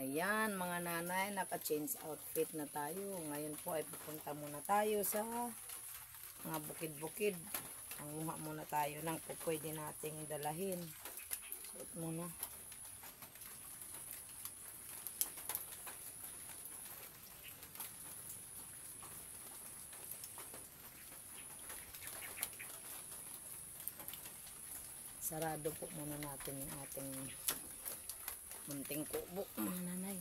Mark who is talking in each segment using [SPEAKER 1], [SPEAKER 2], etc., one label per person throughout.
[SPEAKER 1] Ayan mga nanay, naka-change outfit na tayo. Ngayon po ay pupunta muna tayo sa mga bukid-bukid. Manguha muna tayo ng pwede nating dalahin. Suot muna. Sarado po muna natin yung ating munting kubo mga nanay.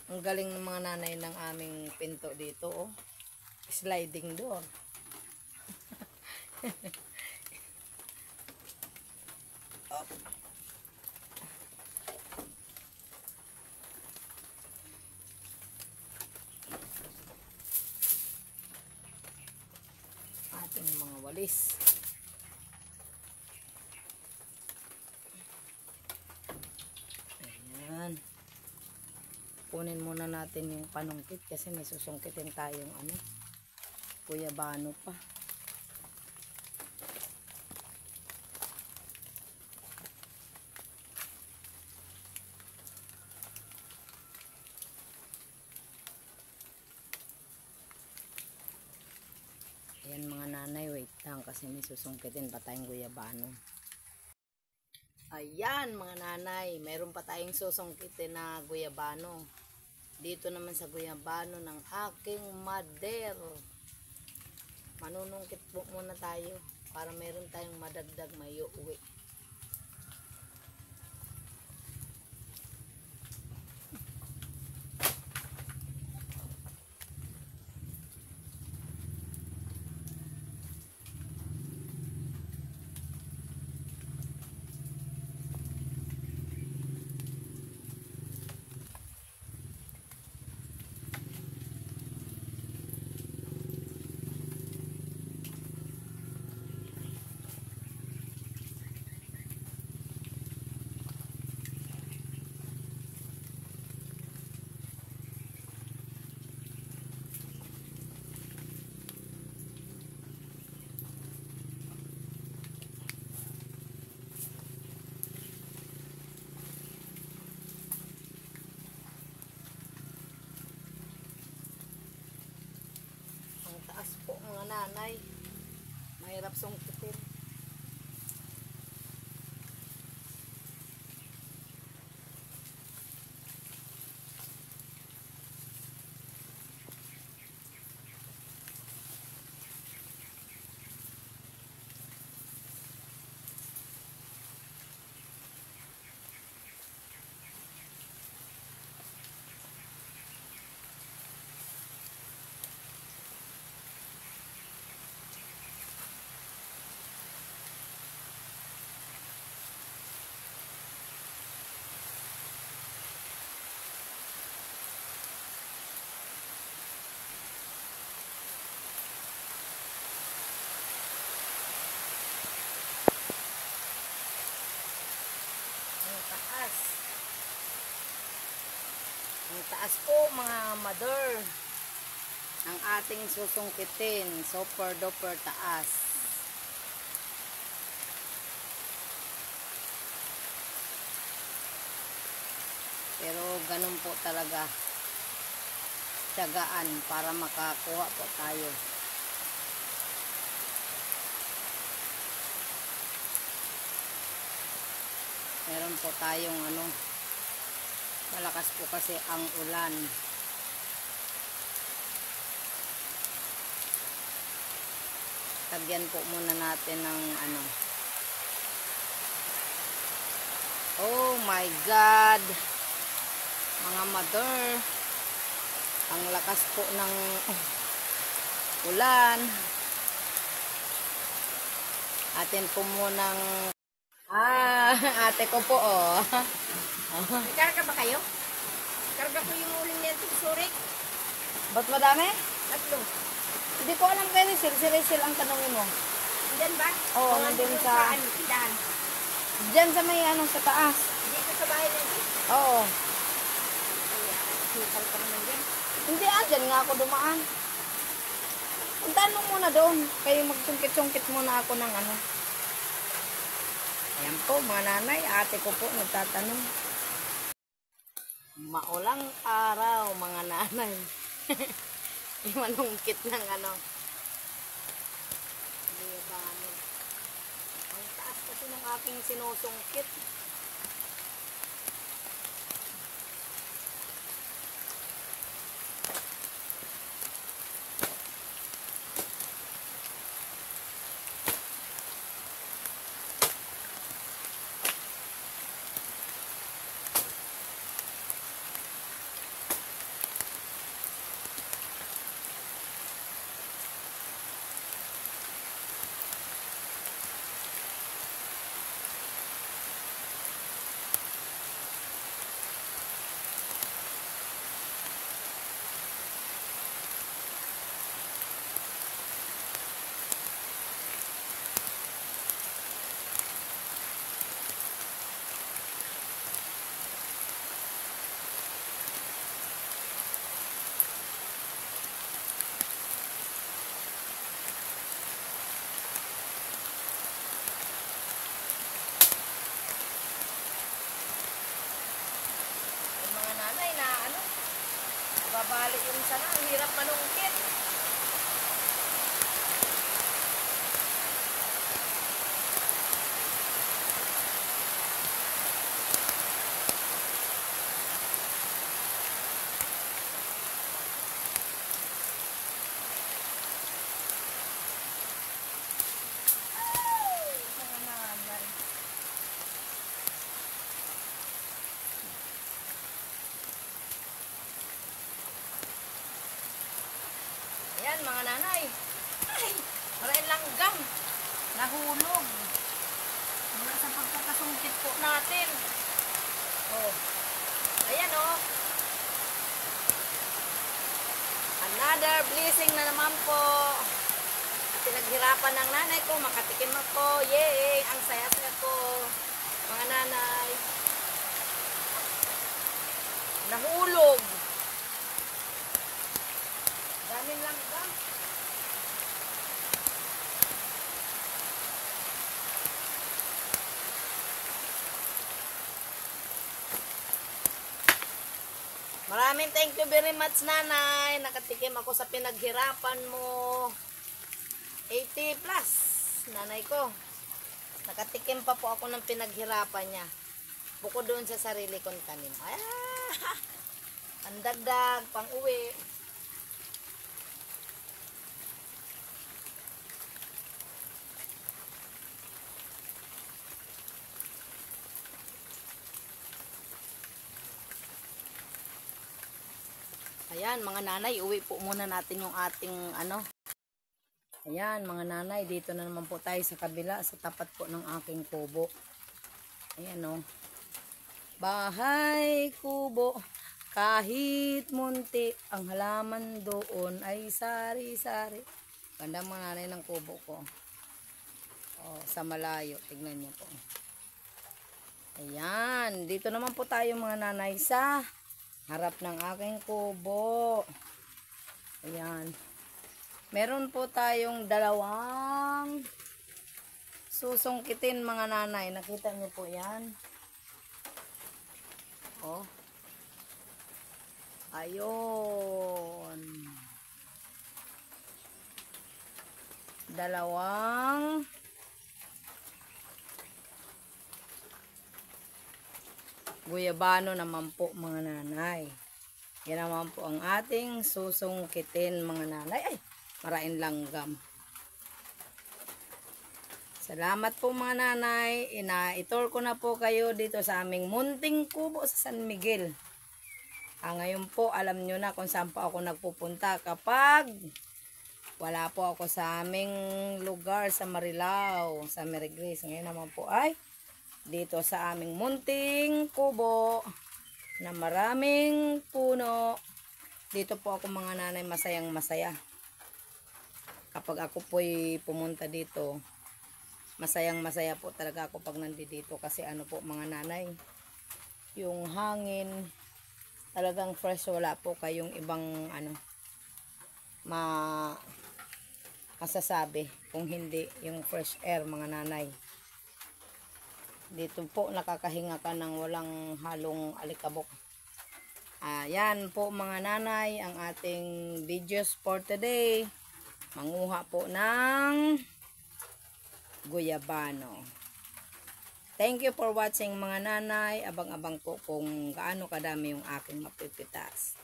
[SPEAKER 1] Ang galing ng mga nanay ng aming pinto dito, oh. Sliding door. Oh. Ating mga walis. Ayan. Kunin muna natin yung panungkit kasi may susungkitin tayong guyabano pa. Ayan mga nanay, wait lang kasi may susungkitin pa tayong guyabano. Ayan mga nanay, mayroon pa tayong susungkitin na guyabano. Dito naman sa guyabano ng aking mother. Manunungkit po muna tayo para mayroon tayong madagdag may uuwi. Taas po mga nanay, mahirap sungkitin. Ang taas po mga mother ang ating susungkitin, super duper taas. Pero ganun po talaga tiyagaan para makakuha po tayo. Meron po tayong malakas po kasi ang ulan. Tagyan po muna natin ng oh my God! Mga mother, ang lakas po ng ulan. Atin po munang ate ko po, oh.
[SPEAKER 2] Karga ba kayo? Karga ko yung uling nito, surik.
[SPEAKER 1] Ba't madami?
[SPEAKER 2] Tatlo.
[SPEAKER 1] Hindi ko alam kayo, Sil ang tanongin mo.
[SPEAKER 2] Diyan ba?
[SPEAKER 1] Oo, nandun sa
[SPEAKER 2] tindahan.
[SPEAKER 1] Diyan sa may sa taas.
[SPEAKER 2] Dito sa bahay natin?
[SPEAKER 1] Oo.
[SPEAKER 2] Sipal ka naman dyan.
[SPEAKER 1] Hindi, dyan nga ako dumaan. Puntaan mo muna doon. Kayo magsungkit-sungkit muna ako ng ano. Ayan po, mga nanay. Ate ko po nagtatanong. Maulang araw, mga nanay. Imanungkit ng ano. Libano. Ang taas kasi ng aking sinusungkit. Mga nanay na ano, babalik yung sana, ang hirap manungkit. Mga nanay. Ayan mga nanay. Ay, maraming langgam. Nahulog. Mula sa pagkakasungkit po natin. Oh. Ayan oh. Another blessing na naman po. Pinaghirapan ng nanay ko. Makatikim ako. Yay! Ang saya-saya ko. Mga nanay. Nahulog. Daming langgam. Maraming thank you very much, nanay. Nakatikim ako sa pinaghirapan mo. 80 plus, nanay ko. Nakatikim pa po ako ng pinaghirapan niya. Bukod doon sa sarili kong tanim. Ah, ang dagdag, pang uwi. Ayan, mga nanay, uwi po muna natin yung ating ano. Ayan, mga nanay, dito na naman po tayo sa kabila, sa tapat po ng aking kubo. Ayan o. Bahay kubo, kahit munti, ang halaman doon ay sari-sari. Ganda mga nanay ng kubo ko. O, sa malayo, tignan niyo po. Ayan, dito naman po tayo mga nanay sa harap ng aking kubo. Ayan. Meron po tayong dalawang susungkitin mga nanay. Nakita niyo po yan. Oh. Ayun. Dalawang guyabano naman po mga nanay. Yan naman po ang ating susungkitin mga nanay. Ay, maraing langgam. Salamat po mga nanay. Ina-tour ko na po kayo dito sa aming munting kubo sa San Miguel. Ngayon po, alam nyo na kung saan po ako nagpupunta kapag wala po ako sa aming lugar sa Marilao, sa Mary Grace. Ngayon naman po ay dito sa aming munting kubo na maraming puno. Dito po ako mga nanay masayang masaya. Kapag ako po'y pumunta dito, masayang masaya po talaga ako pag nandito kasi ano po mga nanay, yung hangin talagang fresh, wala po kayong ibang ano masasabi kung hindi yung fresh air mga nanay. Dito po nakakahinga ka ng walang halong alikabok. Ayan po mga nanay ang ating videos for today. Manguha po ng guyabano. Thank you for watching mga nanay. Abang-abang po kung gaano kadami yung aking mapipitas.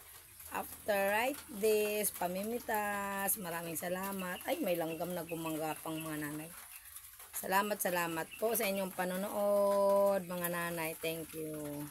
[SPEAKER 1] After right this, pamimitas. Maraming salamat. Ay, may langgam na gumanggapang mga nanay. Salamat po sa inyong panonood mga nanay. Thank you.